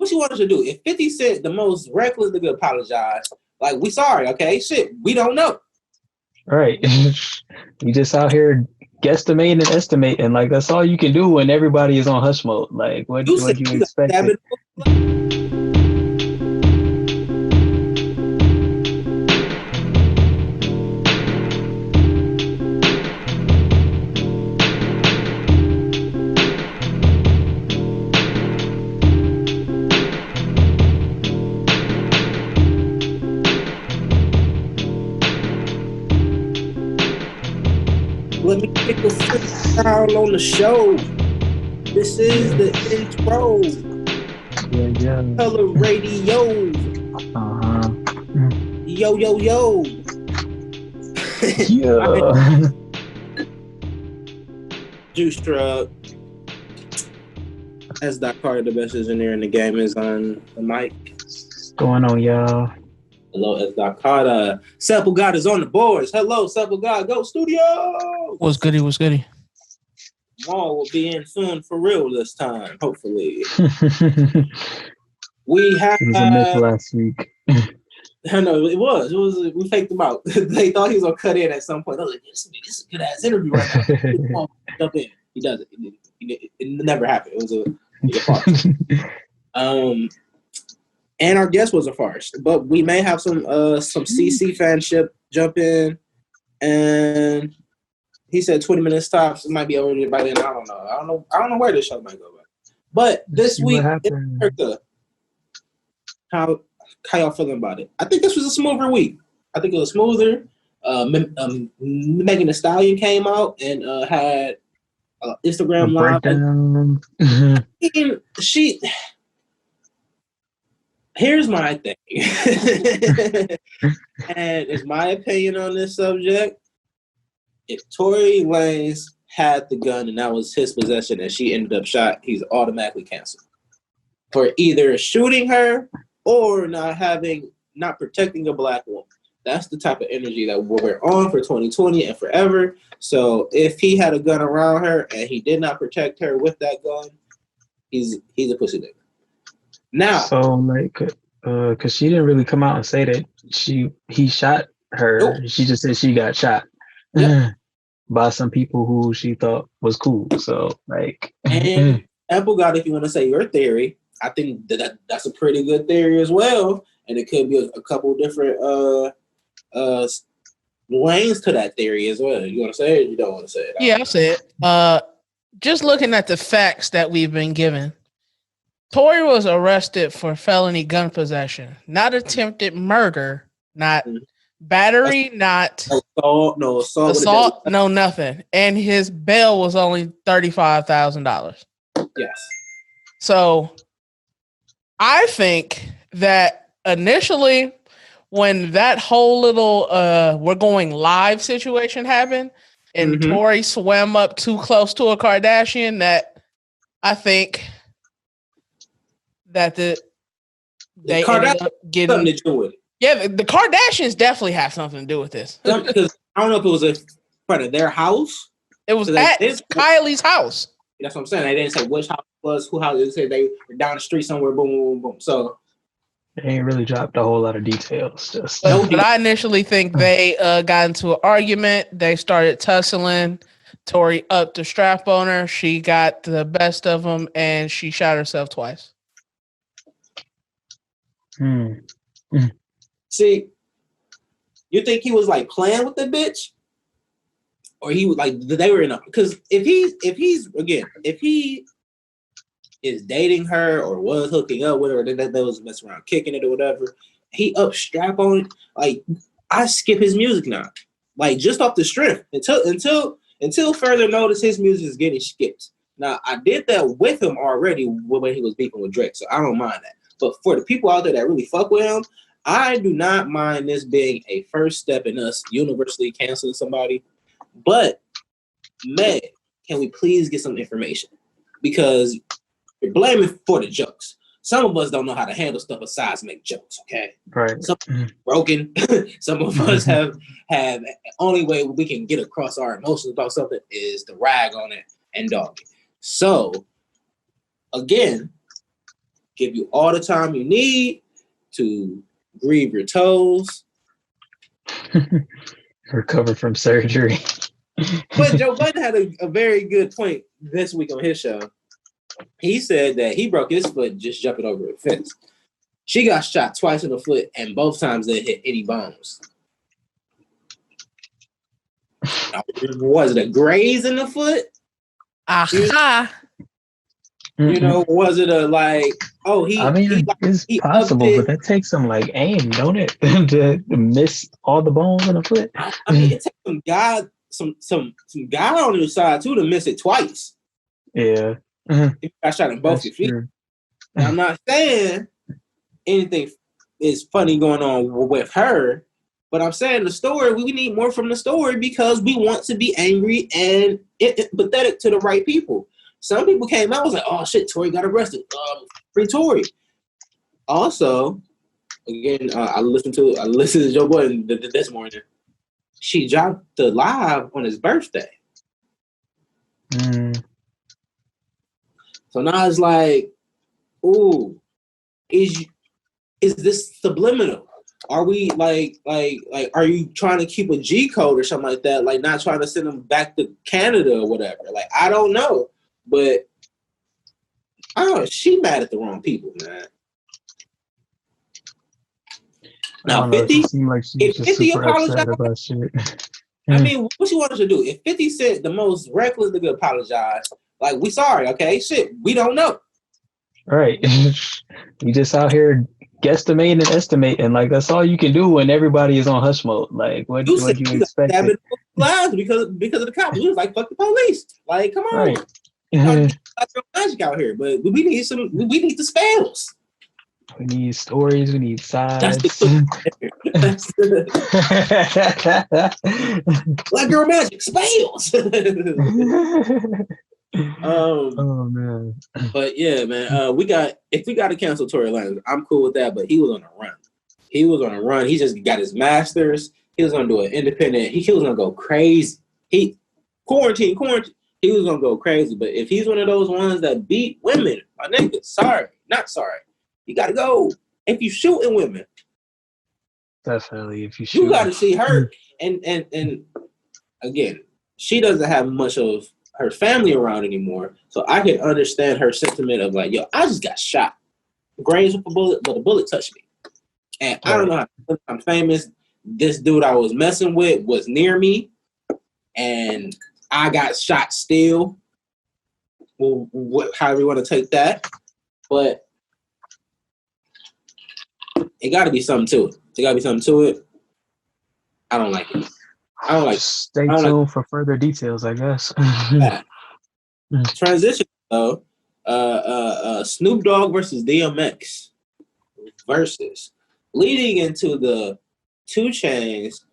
What you want us to do? If 50 Cent, the most reckless nigga, apologize, like, we sorry, okay? Shit, we don't know. Right. We just out here guesstimating and estimating. Like, that's all you can do when everybody is on hush mode. Like, what You do said you you got expect? stabbed in Let me take a freestyle on the show. This is the intro. Yeah. Color radio. Uh-huh. Yo, yo, yo. Yeah. Juice Truck. As Doc Carter, the best engineer in the game, is on the mic. What's going on, y'all? Hello, as Doc Carter. Sample God is on the boards. Hello, Sample God. Go studio. What's goody? Maul will be in soon for real this time, hopefully. We have. It was a myth last week. I know it was. We faked him out. They thought he was gonna cut in at some point. I was like, "This is a good ass interview right now." Jump in. He does it. It never happened. It was a farce. And our guest was a farce. But we may have some CC fanship jump in, and he said 20 minutes tops. It might be over by then. I don't know where this show might go. But this week in America, how y'all feeling about it? I think this was a smoother week. I think it was smoother. Megan Thee Stallion came out and had Instagram live. Here's my thing, and it's my opinion on this subject. If Tory Lanez had the gun and that was his possession and she ended up shot, he's automatically canceled for either shooting her or not protecting a black woman. That's the type of energy that we're on for 2020 and forever. So if he had a gun around her and he did not protect her with that gun, he's a pussy nigga. Now, so like, cause she didn't really come out and say that he shot her. Nope. She just said she got shot. Yep. By some people who she thought was cool. So like, and Apple God, if you want to say your theory, I think that's a pretty good theory as well, and it could be a couple different lanes to that theory as well. You want to say it? Or you don't want to say it? Yeah, I'll say it. Just looking at the facts that we've been given, Tory was arrested for felony gun possession, not attempted murder, not battery, not assault, no nothing. And his bail was only $35,000. Yes. So I think that initially when that whole little we're going live situation happened and Tory swam up too close to a Kardashian, that I think that they ended up getting something to do with it. Yeah, the Kardashians definitely have something to do with this. Because I don't know if it was in front of their house. It was at Kylie's house. That's what I'm saying. They didn't say which house it was, who house. They said they were down the street somewhere. Boom, boom, boom. So they ain't really dropped a whole lot of details. But I initially think they got into an argument. They started tussling. Tory upped the strap on her. She got the best of him, and she shot herself twice. See, you think he was like playing with the bitch, or he was like they were in a? Because if he is dating her or was hooking up with her, or they was messing around kicking it or whatever, he up strap on it. Like, I skip his music now, like just off the strength until further notice. His music is getting skipped. Now I did that with him already when he was beefing with Drake, so I don't mind that. But for the people out there that really fuck with him, I do not mind this being a first step in us universally canceling somebody. But, Meg, can we please get some information? Because you're blaming for the jokes. Some of us don't know how to handle stuff besides make jokes, okay? Right. Some broken. Some of us have only way we can get across our emotions about something is to rag on it and dog it. So, again, give you all the time you need to grieve your toes. Recover from surgery. But Joe Budden had a very good point this week on his show. He said that he broke his foot just jumping over a fence. She got shot twice in the foot, and both times they hit any bones. Was it a graze in the foot? Aha. You know, was it a like? Oh, it's possible, but that takes some like aim, don't it, to miss all the bones in the foot? I mean, it takes some guy on the side too to miss it twice. Yeah, if you got shot in both your feet. Now, I'm not saying anything is funny going on with her, but I'm saying the story. We need more from the story because we want to be angry and pathetic to the right people. Some people came out and was like, "Oh shit, Tory got arrested. Free Tory." Also, again, I listened to Joe Budden this morning. She dropped the live on his birthday. So now it's like, ooh, is this subliminal? Are we like, are you trying to keep a G code or something like that? Like not trying to send them back to Canada or whatever? Like, I don't know. But I don't know, she mad at the wrong people, man. Now, 50 seemed like she was if 50 apologized about shit. I mean, what she wanted to do? If 50 said the most reckless to apologize, like, we sorry, okay? Shit, we don't know. Right. We just out here guesstimating and estimating. Like, that's all you can do when everybody is on hush mode. Like, what do you expect? Lives because of the cops. We was like, fuck the police. Like, come on. Right. Magic out here, but we need the spells. We need stories. We need sides. Black girl magic spells. Oh man. But yeah, man. If we got to cancel Tory Lanez, I'm cool with that. But he was on a run. He just got his masters. He was gonna do an independent. He was gonna go crazy. Quarantine. He was gonna go crazy. But if he's one of those ones that beat women, my nigga, sorry, not sorry. You gotta go. If you shooting women, definitely. If you gotta see her. And again, she doesn't have much of her family around anymore, so I can understand her sentiment of like, yo, I just got shot, grazed with a bullet, but a bullet touched me, and I don't know how I'm famous. This dude I was messing with was near me, and I got shot still. Well, however you want to take that, but it got to be something to it. I don't like it. Stay tuned for further details, I guess. Transition though. Snoop Dogg versus DMX versus leading into the 2 Chainz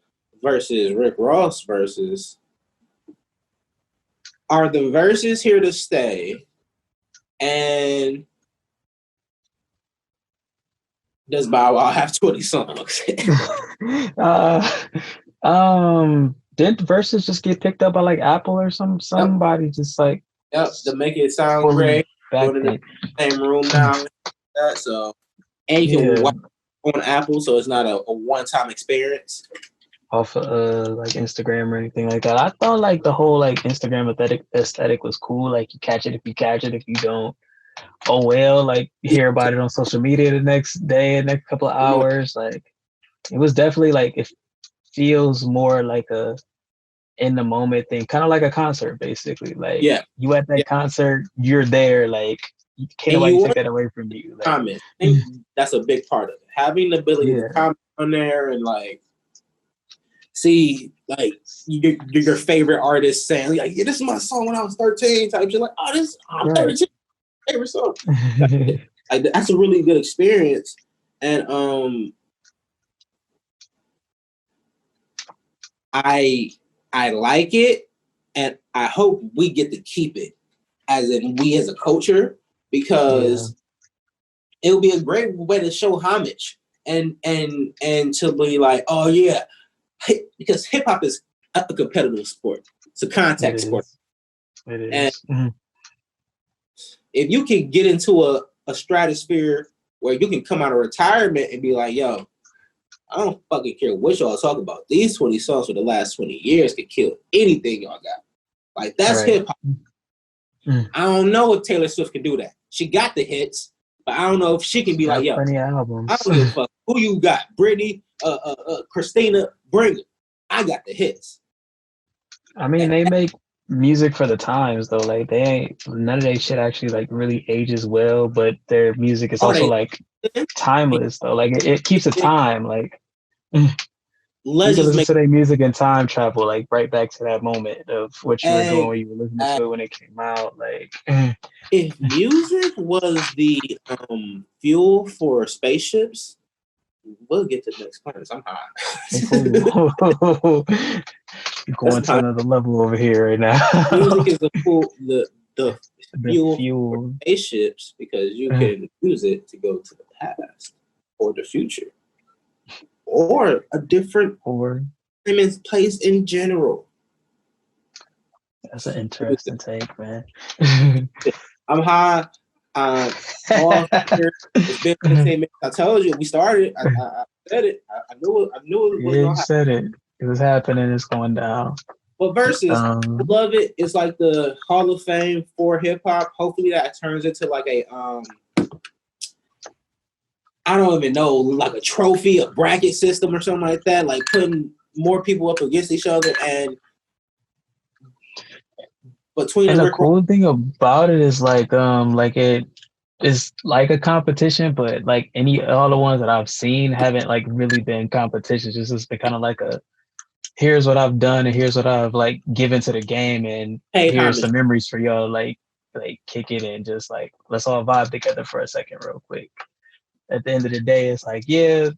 versus Rick Ross versus. Are the verses here to stay? And does Bow Wow have 20 songs? Didn't the verses just get picked up by like Apple or somebody just like to make it sound great. Going in the same room now. So and you can watch on Apple, so it's not a one-time experience. Off of like Instagram or anything like that. I thought like the whole like Instagram aesthetic was cool. Like you catch it if you catch it. If you don't, oh well. Like you hear about it on social media the next day, next couple of hours. Like it was definitely like it feels more like a in the moment thing, kind of like a concert basically. Like you at that concert, you're there. Like can't nobody take that away from you. Like, comment. I think that's a big part of it. Having the ability to comment on there and like. See, like your favorite artist saying, like, yeah, this is my song when I was 13. Type shit, like, oh, I'm 13. Favorite song. Like, that's a really good experience, and I like it, and I hope we get to keep it, as in we as a culture, because it would be a great way to show homage and to be like, oh yeah. Because hip hop is a competitive sport. It's a contact sport. It is. And if you can get into a stratosphere where you can come out of retirement and be like, yo, I don't fucking care what y'all talk about. These 20 songs for the last 20 years could kill anything y'all got. Like, that's hip hop. I don't know if Taylor Swift can do that. She got the hits, but I don't know if she can be like, yo, plenty of albums. I don't give a fuck who you got. Brittany, Christina, bring it. I got the hits. I mean, they make music for the times though. Like they ain't none of their shit actually like really ages well, but their music is also like timeless though. Like it keeps a time. Like you can listen to their music and time travel, like right back to that moment of what you were doing when you were listening to it when it came out. Like if music was the fuel for spaceships, we'll get to the next planet. I'm high. Going to another level over here right now. Music is the fuel for spaceships because you can use it to go to the past or the future or a different place in general. That's an interesting take, man. I'm high. All here. It's been entertainment. I told you we started. I said it. I knew it. You said it. It was happening. It's going down. But Versus, I love it. It's like the Hall of Fame for hip hop. Hopefully that turns into like a I don't even know, like a trophy, a bracket system or something like that. Like putting more people up against each other and between. And the cool thing about it is like it is like a competition, but like all the ones that I've seen haven't like really been competitions. It's been kind of like a here's what I've done and here's what I've like given to the game and here's some memories for y'all. Like kick it and just like let's all vibe together for a second real quick. At the end of the day, it's like this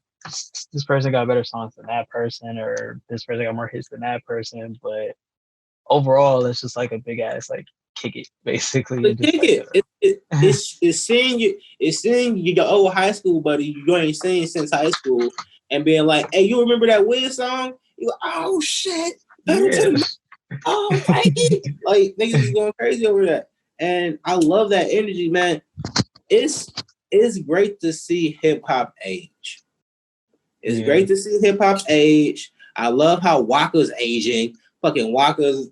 person got better songs than that person, or this person got more hits than that person, but overall, it's just like a big ass like kick it basically. Kick it. It's seeing you. It's seeing you, your old high school buddy you ain't seen since high school, and being like, "Hey, you remember that Wiz song?" You like, "Oh shit, oh thank you." Like niggas is going crazy over that, and I love that energy, man. It's great to see hip hop age. It's great to see hip hop age. I love how Waka's aging. Fucking Waka's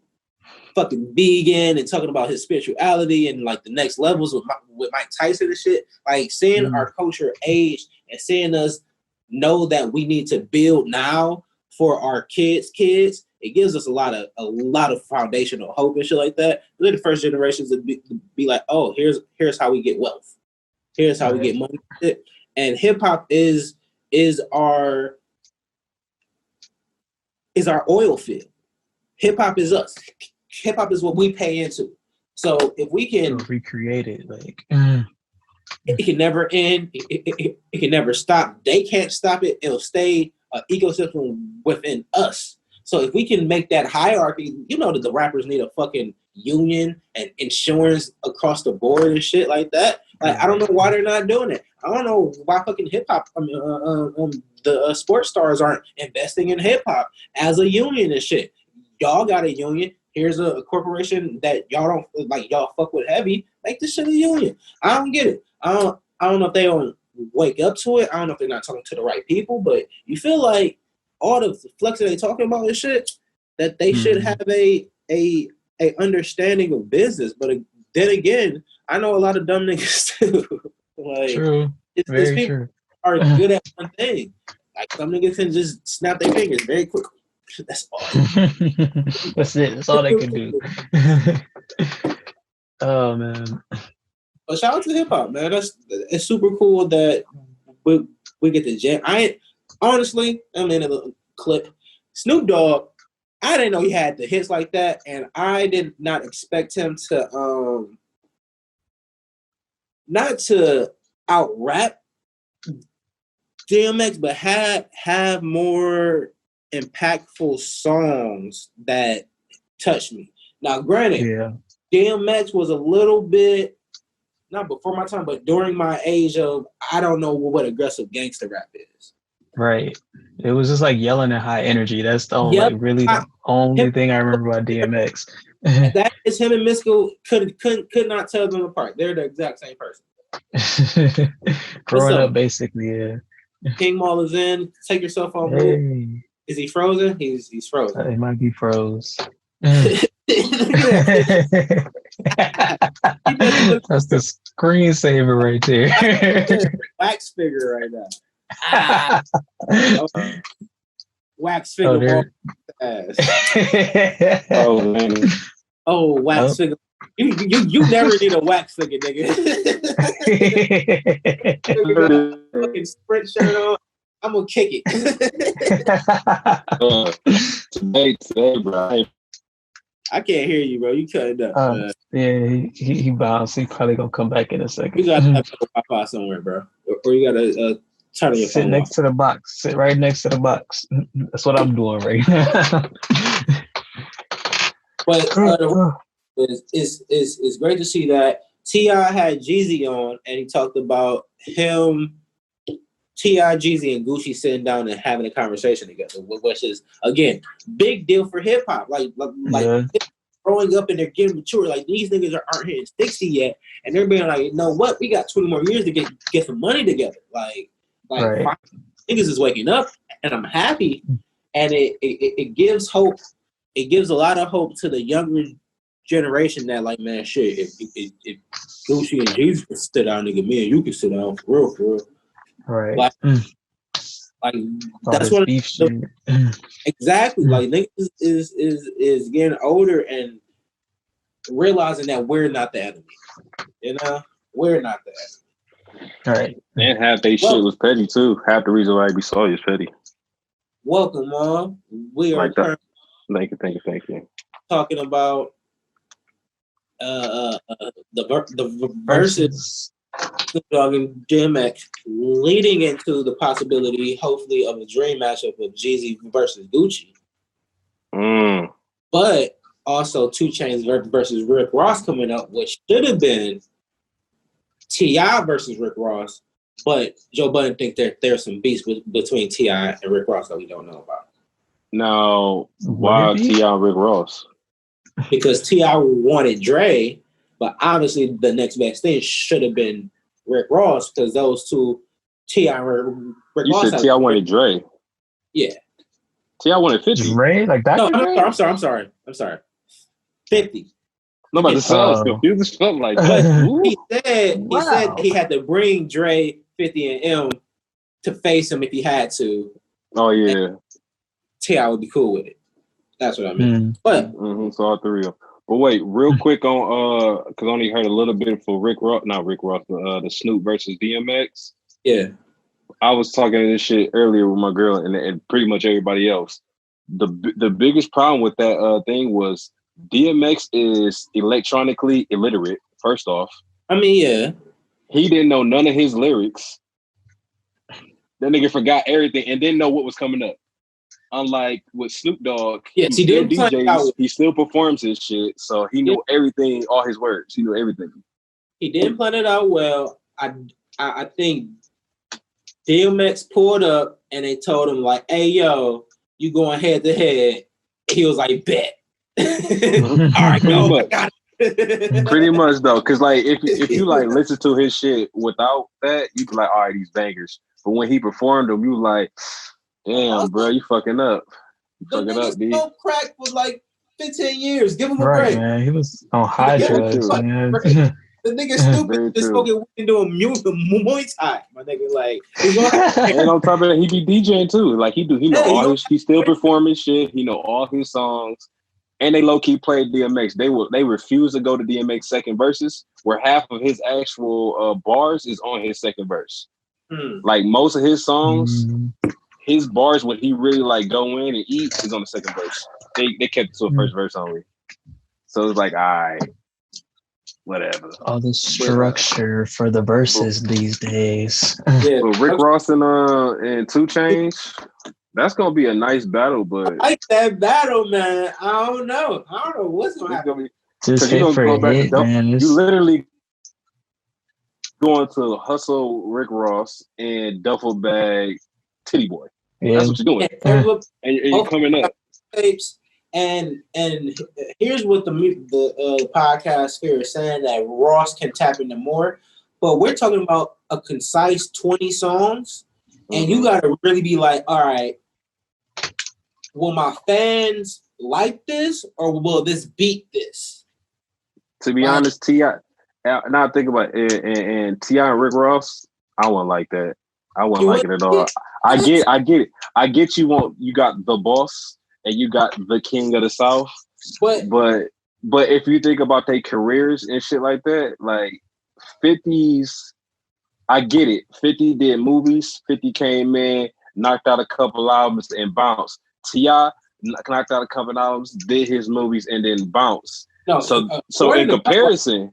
fucking vegan and talking about his spirituality and like the next levels with Mike Tyson and shit. Like seeing our culture age and seeing us know that we need to build now for our kids. It gives us a lot of foundational hope and shit like that. We're the first generations to be like, oh, here's how we get wealth. Here's how we get money. And hip hop is our oil field. Hip hop is us. Hip hop is what we pay into. So if we can recreate it, like it can never end. It can never stop. They can't stop it. It'll stay an ecosystem within us. So if we can make that hierarchy, you know that the rappers need a fucking union and insurance across the board and shit like that. Like I don't know why they're not doing it. I don't know why fucking hip hop. The sports stars aren't investing in hip hop as a union and shit. Y'all got a union. Here's a corporation that y'all don't like. Y'all fuck with heavy. Make this shit a union. I don't get it. I don't know if they don't wake up to it. I don't know if they're not talking to the right people. But you feel like all the flex that they talking about and shit that they should have a understanding of business. But then again, I know a lot of dumb niggas too. Like, true. Very people true. are good at one thing. Like some niggas can just snap their fingers very quickly. That's all. That's it. That's all they can do. Oh man. But shout out to hip hop, man. It's super cool that we get to jam. Honestly, in a clip, Snoop Dogg, I didn't know he had the hits like that, and I did not expect him to not to out rap DMX, but have more impactful songs that touched me. Now, granted, DMX was a little bit not before my time, but during my age of I don't know what aggressive gangster rap is. Right. It was just like yelling at high energy. That's the the only thing I remember about DMX. That is him and Mystical could not tell them apart. They're the exact same person. Growing up, basically, yeah. King Maul is in. Take yourself on move. Hey. Is he frozen? He's frozen. It might be froze. Look at that. That's the screensaver right there. Wax figure right now. Wax figure Maul ass. Wax figure. You never need a wax figure, nigga. You got a fucking Sprint shirt on. I'm gonna kick it. Today, bro. I can't hear you, bro. You cut it up. Yeah, he bounced. He probably gonna come back in a second. You gotta have Wi-Fi somewhere, bro, or you gotta turn on your phone. Sit next to the box. Sit right next to the box. That's what I'm doing right now. But it's great to see that T.I. had Jeezy on, and he talked about him, T.I., Jeezy, and Gucci sitting down and having a conversation together, which is, again, big deal for hip hop. Like growing up and they're getting mature. Like, these niggas aren't hitting 60 yet, and they're being like, you know what? We got 20 more years to get some money together. Like right. Niggas is waking up, and I'm happy, and it gives hope. It gives a lot of hope to the younger generation that, like, man, shit, if Gucci and Jeezy can sit down, nigga, me and you can sit down for real. Right. Like that's what exactly. Like, niggas is getting older and realizing that we're not the enemy. You know, we're not the enemy. All right. And half they shit was petty too. Half the reason why we saw you is petty. Welcome, Mom. We are Thank you. Talking about the verses Dog and DMX leading into the possibility, hopefully, of a dream matchup of Jeezy versus Gucci. But also 2 Chainz versus Rick Ross coming up, which should have been T.I. versus Rick Ross. But Joe Budden think that there's some beefs between T.I. and Rick Ross that we don't know about. Now, why T.I. and Rick Ross? Because T.I. wanted Dre, but obviously the next best thing should have been Rick Ross, because those two, T.I. and Rick Ross. You said T.I. wanted Dre. Yeah. T.I. wanted 50. Dre? Like that? No, I'm sorry. 50. Nobody sounds confused as fuck like that. He said he had to bring Dre, 50, and M to face him if he had to. Oh, yeah. T.I. would be cool with it. That's what I mean. But so all 3 of them. But wait, real quick on because I only heard a little bit for the Snoop versus DMX. Yeah. I was talking this shit earlier with my girl and pretty much everybody else. The biggest problem with that thing was DMX is electronically illiterate, first off. I mean, yeah. He didn't know none of his lyrics. That nigga forgot everything and didn't know what was coming up. Unlike with Snoop Dogg, yes, he did DJs, he still performs his shit, so he knew everything, all his words. He knew everything. He didn't plan it out well. I think DMX pulled up and they told him, like, hey, yo, you going head to head. He was like, bet. All right, go. I got it. Pretty much, though, because, like, if you, like, listen to his shit without that, you be like, all right, these bangers. But when he performed them, you like, damn, bro, you fucking up. Fucking up, B. Crack for like 15 years. Give him a break. Right, man. He was on high drugs, man. The nigga stupid. Just smoking weed doing Muay Thai. My nigga, like, and on top of that, he be DJing too. Like he know all his. He still performing shit. He know all his songs. And they low key played DMX. They refuse to go to DMX second verses, where half of his actual bars is on his second verse. Like most of his songs. His bars, when he really like go in and eat, is on the second verse. They kept it to a first verse only. So it's like, all right, whatever. All the structure for the verses these days. Yeah, but Rick Ross and 2 Chainz, that's gonna be a nice battle. But I like that battle, man. I don't know what's gonna happen. Just hit for a hit, man. You literally going to hustle Rick Ross and duffel bag Titty Boy. Yeah. That's what you're doing. And you're coming up. And here's what the podcast here is saying, that Ross can tap into more. But we're talking about a concise 20 songs, and you gotta really be like, all right, will my fans like this, or will this beat this? To be honest, T.I. Now I think about it, and T.I. and Rick Ross, I wouldn't like that. I wouldn't like it at all. I get it. I get you got the boss and you got the king of the South. But if you think about their careers and shit like that, like 50s, I get it. 50 did movies. 50 came in, knocked out a couple albums and bounced. T.I. knocked out a couple albums, did his movies, and then bounced. No, so in comparison,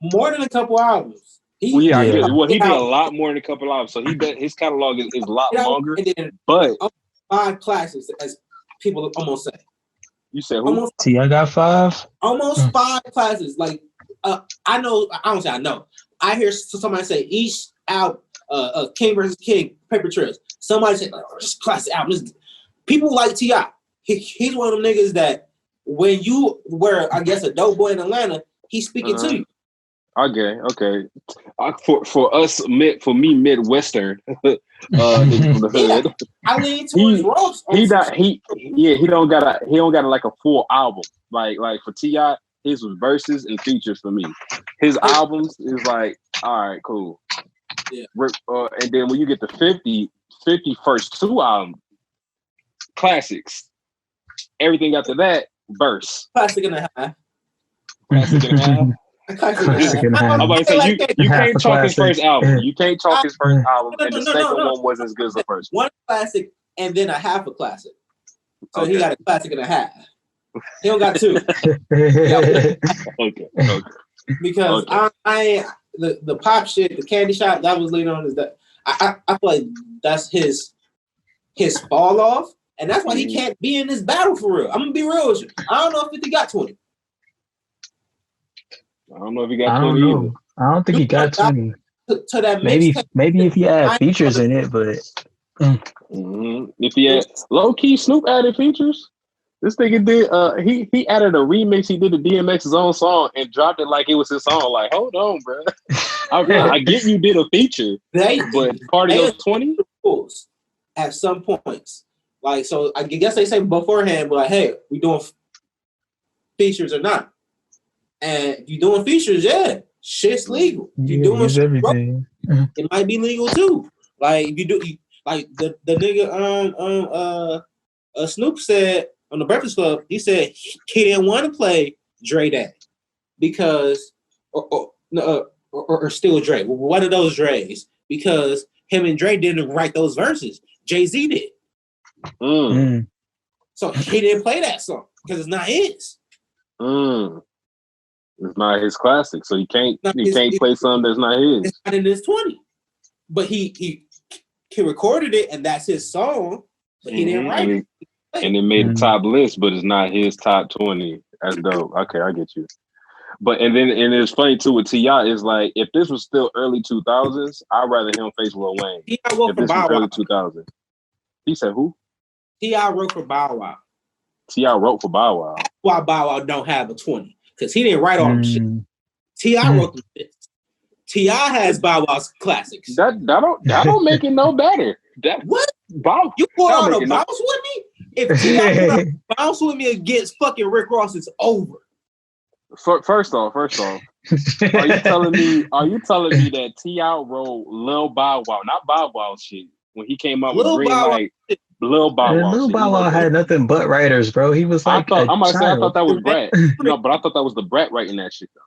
more than a couple albums. He did a lot more than a couple albums. So his catalog is a lot longer. But 5 classics, as people almost say. You said who? T.I. got 5. Almost 5 classics. Like I know. I don't say I know. I hear somebody say each album, King versus King, Paper Trails. Somebody say just classic album. People like T.I. He's one of them niggas that when you were, I guess, a dope boy in Atlanta, he's speaking to you. Okay. For us, for me, Midwestern, I lean towards Ross. He don't got like a full album. Like for T.I., his was verses and features for me. His albums is like, all right, cool. Yeah. And then when you get to 50 first 2 albums, classics. Everything after that, verse. Classic and a half. Classic and a half. I'm about to say you can't chalk his first album. You can't chalk his first album, and the second one wasn't as good as the first one. One classic and then a half a classic. So he got a classic and a half. He don't got 2. Okay. Because I the pop shit, the candy shop, that was later on is that I feel like that's his fall off, and that's why he can't be in this battle for real. I'm gonna be real with you. I don't know if 50 got 20. I don't know if he got 20 either. I don't think he got 20. To that maybe if he had features in it, but if he had low key Snoop added features, this nigga did. He added a remix. He did the DMX's own song and dropped it like it was his song. Like, hold on, bro. I get you did a feature, but part of those 20 at some points. Like, so I guess they say beforehand, but like, hey, we doing features or not? And if you're doing features, shit's legal. If you're doing everything, it might be legal too. Like if you do, like the nigga Snoop said on the Breakfast Club, he said he didn't want to play Dre Day because or still Dre, one of those Dre's, because him and Dre didn't write those verses. Jay-Z did. So he didn't play that song because it's not his. It's not his classic, so he can't play something that's not his. It's not in his 20, but he recorded it, and that's his song. But he didn't write it, and it made the top list, but it's not his top 20. That's dope. Okay, I get you. But and it's funny too with T.I. is like if this was still early 2000s, I'd rather him face Lil Wayne. T.I. wrote for Bow Wow. Early 2000s. He said who? T.I. wrote for Bow Wow. T.I. wrote for Bow Wow. Why Bow Wow don't have a 20? Because he didn't write all them shit. T.I. wrote them shit. T.I. has Bow Wow's classics. That don't make it no better. What? Bow, you put on a bounce with me? If T.I. put a bounce with me against fucking Rick Ross, it's over. First off, are you telling me that T.I. wrote Lil Bow Wow, not Bow Wow shit, when he came out with Green Light? Lil Bow Wow. Lil Bow Wow had nothing but writers, bro. He was like, I thought that was Brat. No, but I thought that was the Brat writing that shit though.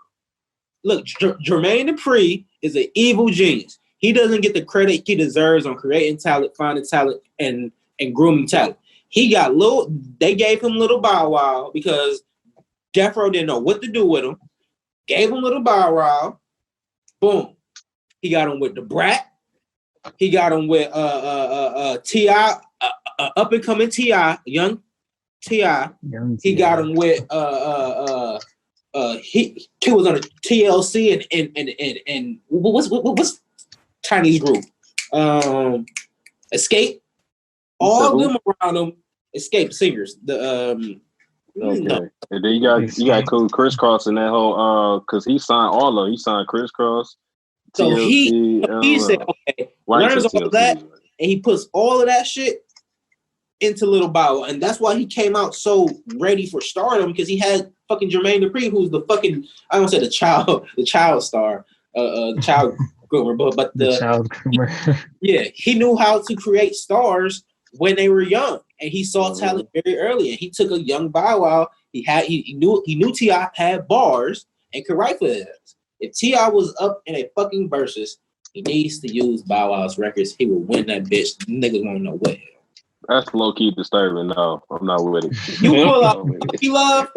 Look, Jermaine Dupri is an evil genius. He doesn't get the credit he deserves on creating talent, finding talent, and grooming talent. He got they gave him Little Bow Wow because Death Row didn't know what to do with him. Gave him Little Bow Wow. Boom. He got him with the Brat. He got him with T.I., up and coming T.I., young T.I. He got him with he was on a TLC and what's Chinese group? Escape. All of them around him, Escape singers. Okay. And then you got cool Crisscross in that whole because he signed all of them. He signed Crisscross, So TLC, he said, okay, learns all of that, and he puts all of that shit into Little Bow Wow, and that's why he came out so ready for stardom, because he had fucking Jermaine Dupri, who's the fucking, I don't say the child star, the child groomer, but the child groomer. He knew how to create stars when they were young, and he saw talent very early, and he took a young Bow Wow. He knew T.I. had bars and could write for it. If T.I. was up in a fucking versus, he needs to use Bow Wow's records. He will win that bitch. Niggas won't know what. That's low key disturbing. No, I'm not with it. You pull up Puppy Love.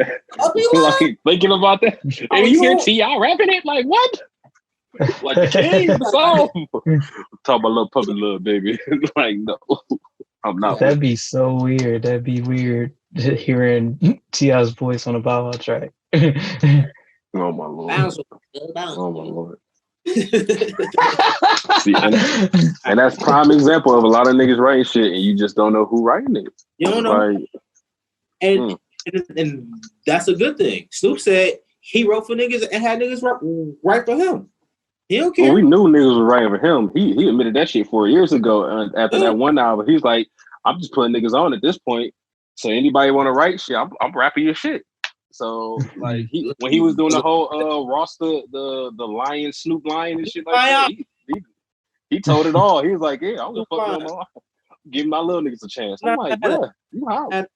Like, thinking about that. And you hear T.I. rapping it? Like, what? Like, king of the song. Talk about Little Puppy Love, baby. Like, no, I'm not. That'd be so weird. That'd be weird hearing T.I.'s voice on a Bow Wow track. Oh, my Lord. Oh, my Lord. See, and that's prime example of a lot of niggas writing shit and you just don't know who writing it. You don't know. Like, and that's a good thing. Snoop said he wrote for niggas and had niggas write for him. He don't care. Well, we knew niggas was writing for him. He admitted that shit 4 years ago. After that one album, he's like, I'm just putting niggas on at this point. So anybody want to write shit, I'm rapping your shit. So like when he was doing the whole roster, the Lion, Snoop Lion and shit like that, he told it all. He was like, yeah, I'm gonna fuck no more. Give my little niggas a chance. I'm like, bruh, you hot.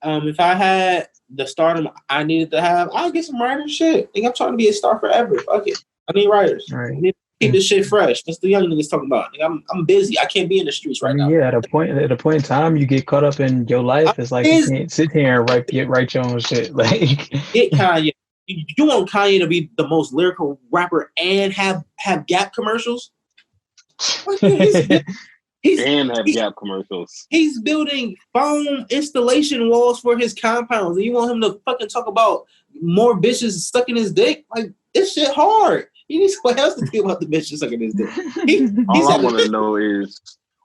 If I had the stardom I needed to have, I'll get some writer shit. I think I'm trying to be a star forever. Fuck it. I need writers. Right. I need to keep this shit fresh. That's the young niggas talking about. I'm busy. I can't be in the streets right now. Yeah, at a point in time, you get caught up in your life. It's like you can't sit here and write your own shit. Like, get Kanye. You want Kanye to be the most lyrical rapper and have Gap commercials? Gap commercials. He's building foam installation walls for his compounds, and you want him to fucking talk about more bitches sucking his dick? Like, this shit hard. He needs someone else to think about the bitches sucking his dick. All I want to know is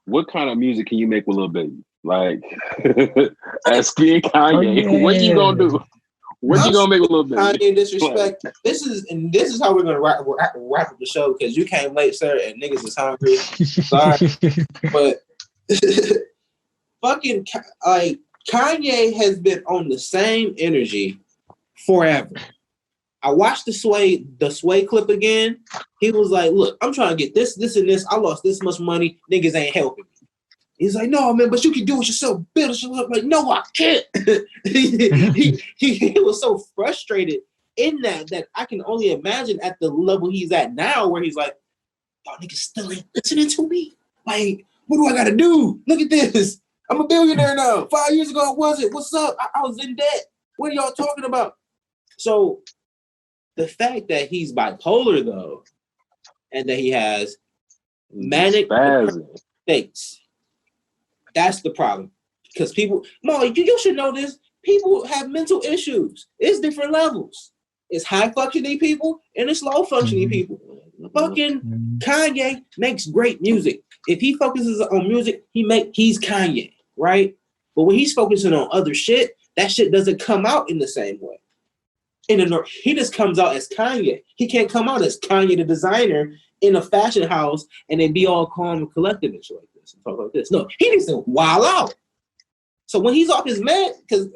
what kind of music can you make with Lil Baby? Like, asking Kanye, what you gonna do? What you gonna make with Lil Baby? Kanye disrespect. This is how we're gonna wrap up the show, because you came late, sir, and niggas is hungry. Sorry, but fucking like Kanye has been on the same energy forever. I watched the Sway clip again. He was like, look, I'm trying to get this, and this. I lost this much money. Niggas ain't helping me. He's like, no, man, but you can do it yourself. Build it yourself. Like, no, I can't. he was so frustrated in that I can only imagine at the level he's at now, where he's like, y'all niggas still ain't listening to me. Like, what do I got to do? Look at this. I'm a billionaire now. 5 years ago, I wasn't. What's up? I was in debt. What are y'all talking about? So the fact that he's bipolar, though, and that he has manic states, that's the problem. Because people, Molly, you should know this. People have mental issues. It's different levels. It's high functioning people and it's low functioning people. Fucking Kanye makes great music. If he focuses on music, he's Kanye, right? But when he's focusing on other shit, that shit doesn't come out in the same way. He just comes out as Kanye. He can't come out as Kanye the designer in a fashion house and then be all calm and collected and shit like this and talk like this. No, he needs to wild out. So when he's off his meds, because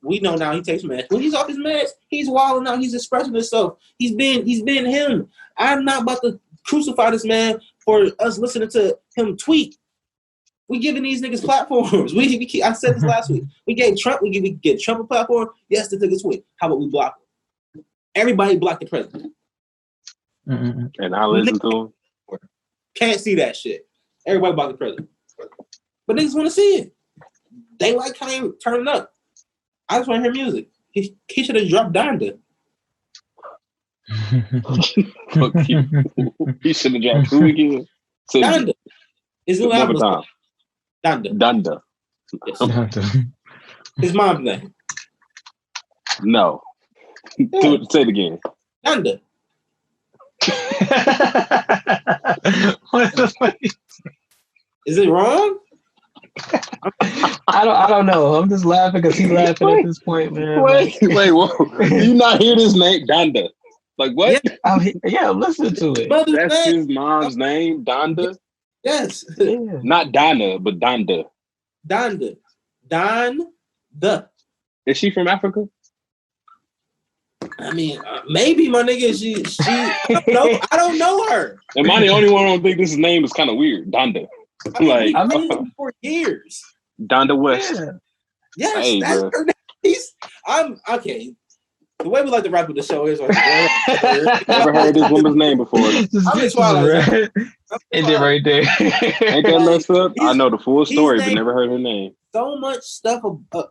we know now he takes meds. When he's off his meds, he's wilding out. He's expressing himself. He's been him. I'm not about to crucify this man for us listening to him tweet. We giving these niggas platforms. I said this last week. We gave Trump. We get Trump a platform. Yes, they took a tweet. How about we block him? Everybody block the president. And I listen to him. Can't see that shit. Everybody block the president. But niggas want to see it. They like Kanye turning up. I just want to hear music. He should have dropped Donda. He should have dropped who again? Donda. His new album. Donda. Yes. His mom's name. No. Yeah. Say it again. Donda. Is it wrong? I don't know. I'm just laughing because he's laughing at this point, man. Wait, whoa. Do you not hear this name? Donda. Like what? Yeah, listen to it. That's his mom's name, Donda. Yes. Yeah. Not Donna, but Donda. Donda. Donda. Is she from Africa? I mean, maybe my nigga. She. I don't know her. Am I the only one who don't think this name is kind of weird? Donda. I mean, Like, we've known him for years. Donda West. Yeah. Yes, Hey, that's bro. her name. I'm okay. The way we like to wrap up the show is like, Never heard this woman's name before. I'm in Twilight. Ended right there. Ain't that messed up? I know the full story, but named- never heard her name. So much stuff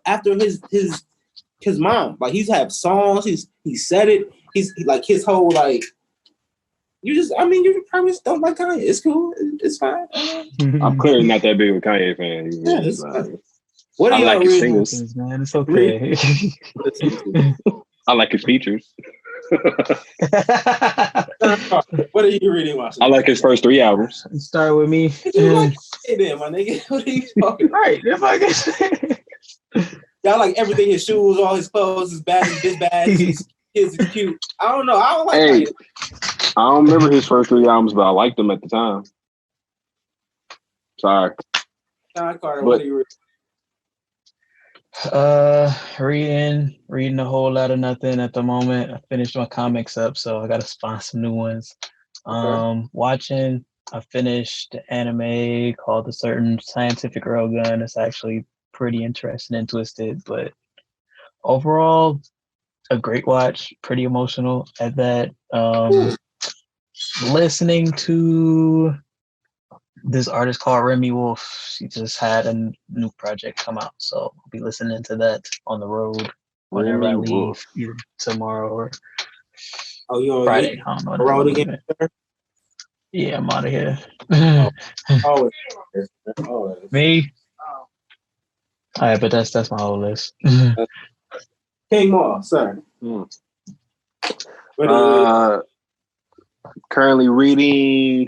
after his mom. Like he's had songs. He said it. He's like his whole like. You probably just don't like Kanye. It's cool. It's fine. I'm clearly not that big of a Kanye fan. Yeah, it's fine. What I are like y'all his reading? singles. Man, it's okay. I like his features. What are you reading, Washington? I like his first 3 albums. Start with me. You like it then, my nigga. What are you talking about? Right. If I can Y'all like everything, his shoes, all his clothes, his bag, his bag, his kids is cute. I don't know. I don't like Hey, it. I don't remember his first 3 albums, but I liked them at the time. Sorry. John Carter, But- what are you reading? reading a whole lot of nothing at the moment. I finished my comics up, so I gotta find some new ones. Watching, I finished the anime called A Certain Scientific Railgun. It's actually pretty interesting and twisted, but overall, a great watch, pretty emotional at that. Listening to this artist called Remy Wolf. She just had a new project come out, so I'll be listening to that on the road whenever I Remy leave, Wolf. either tomorrow or You on Friday. I don't know. the road again? Yeah, I'm out of here. Always. Me? All right, but that's my whole list. King Moore, sir. Hmm. What are you Currently reading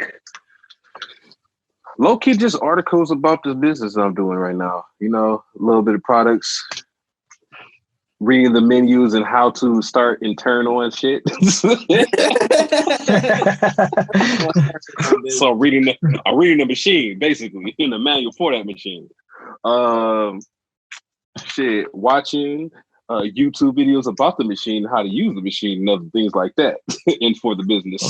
low-key just articles about this business I'm doing right now. You know, a little bit of products, reading the menus and how to start and turn on shit. So I'm reading the machine, basically, in the manual for that machine. Watching YouTube videos about the machine, how to use the machine, and other things like that, and for the business.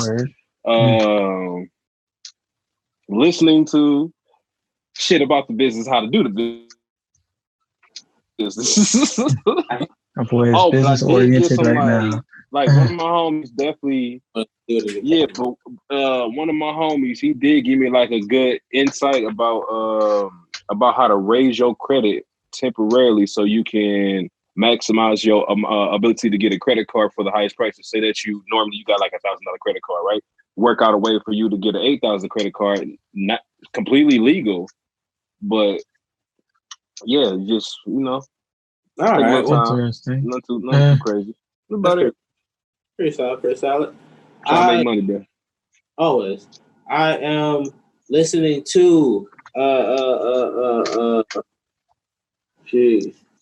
Listening to shit about the business, how to do the business. My boy is Oh, but I business did get oriented right somebody, now. like one of my homies definitely, yeah, but one of my homies, he did give me like a good insight about how to raise your credit temporarily so you can maximize your ability to get a credit card for the highest prices. Say that you got like $1,000 credit card, right? Work out a way for you to get an $8,000 credit card, not completely legal, but yeah, just all right, take my time. Interesting. Not too crazy. What about it? Pretty solid. Trying to make money, bro. Always. I am listening to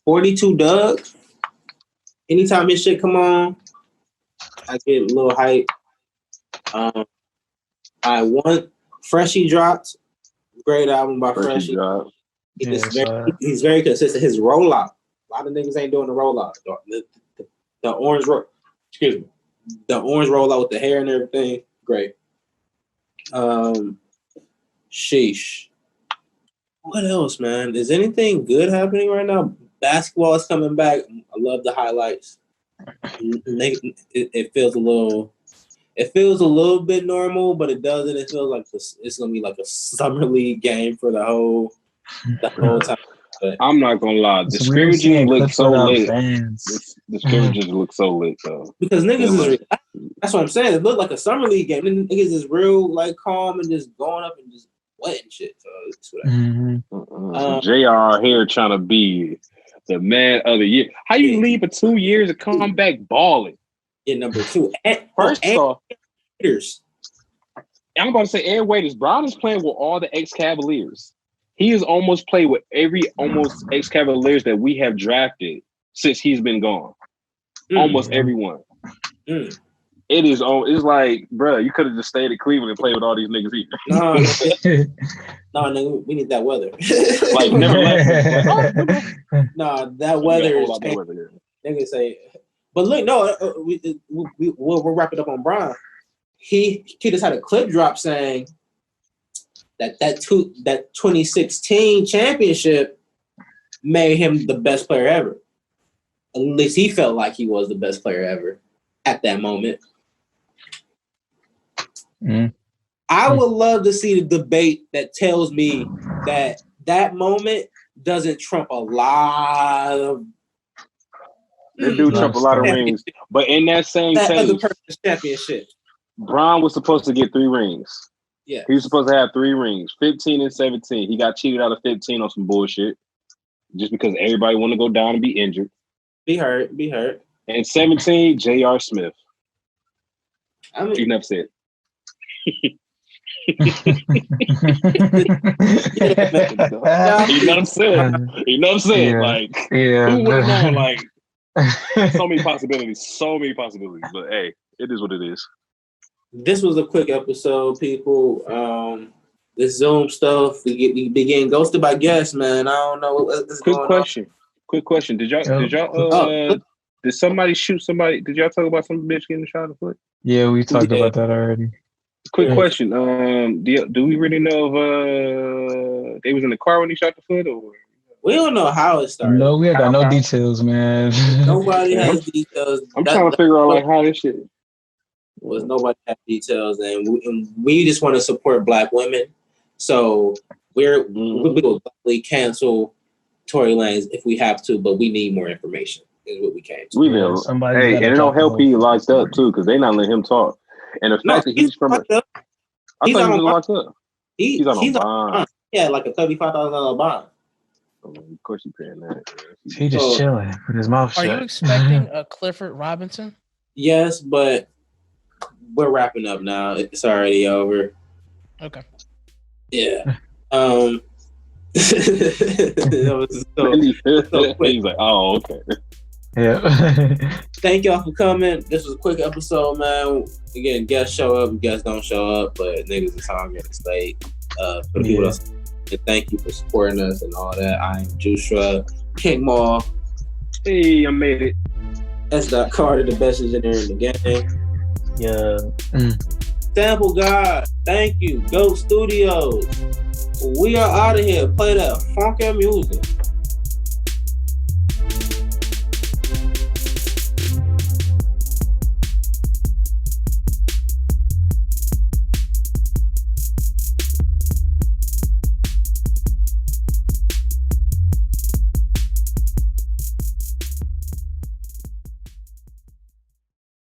42 Doug. Anytime his shit come on, I get a little hype. I want Freshie dropped. Great album by Freshie. He's very consistent. His rollout. A lot of niggas ain't doing the rollout. The orange excuse me. The orange rollout with the hair and everything. Great. Sheesh. What else, man? Is anything good happening right now? Basketball is coming back. I love the highlights. It feels a little. It feels a little bit normal, but it doesn't. It feels like it's gonna be like a summer league game for the whole time. But I'm not gonna lie, the scrimmages look so lit. The scrimmages look so lit, though. Because niggas is that's what I'm saying. It looked like a summer league game. Niggas is real like calm and just going up and just wetting shit. So it's whatever. JR here trying to be the man of the year. How you leave for 2 years and come back balling? Yeah, number 2. First off, Waiters. I'm about to say Ed Waiters. Brown is playing with all the ex-Cavaliers. He has almost played with every ex-Cavaliers that we have drafted since he's been gone. Almost everyone. It is on. It's like, bro, you could have just stayed at Cleveland and played with all these niggas here. No, nigga, we need that weather. Like, never left. No, that weather is that weather. Niggas say, but look, no, we're wrapping up on Bron. He just had a clip drop saying that 2016 championship made him the best player ever. At least he felt like he was the best player ever at that moment. I would love to see the debate that tells me that moment doesn't trump a lot of. They do trump a lot of rings, but in that same case, championship, Bron was supposed to get 3 rings. Yeah, he was supposed to have 3 rings, 15 and 17. He got cheated out of 15 on some bullshit, just because everybody want to go down and be injured, be hurt. And 17, J.R. Smith. I mean, enough said. Enough said. Yeah. Like, yeah. who would have known? Like, so many possibilities. But hey, it is what it is. This was a quick episode, people. This Zoom stuff, we be getting ghosted by guests, man. I don't know what's Quick going question. Did y'all did somebody shoot somebody? Did y'all talk about some bitch getting shot in the foot? Yeah, we talked about that already. Quick question. Do we really know if they was in the car when he shot the foot, or We don't know how it started. No, we got no details, man. Nobody has details. I'm trying to figure out like how this shit was. Nobody has details, and we just want to support Black women. So we will gladly cancel Tory Lanez if we have to, but we need more information. Is what we came to. Hey, and it don't help he locked up too, because they not letting him talk. And the fact that he's from I thought he was locked up. He's on bond. Yeah, like a $35,000 bond. Of course he's paying that. He just chilling with his mouth shut. Are you expecting a Clifford Robinson? Yes, but we're wrapping up now. It's already over. Okay. Yeah. He's like, oh, okay. Yeah. Thank y'all for coming. This was a quick episode, man. Again, guests show up, guests don't show up, but niggas is hungry and stay. For the people that's thank you for supporting us and all that. I am Jus Us, King Maul. Hey, I made it. S. Carter, the best engineer in the game. Yeah. Sample God, thank you. Go Studios. We are out of here. Play that funky music.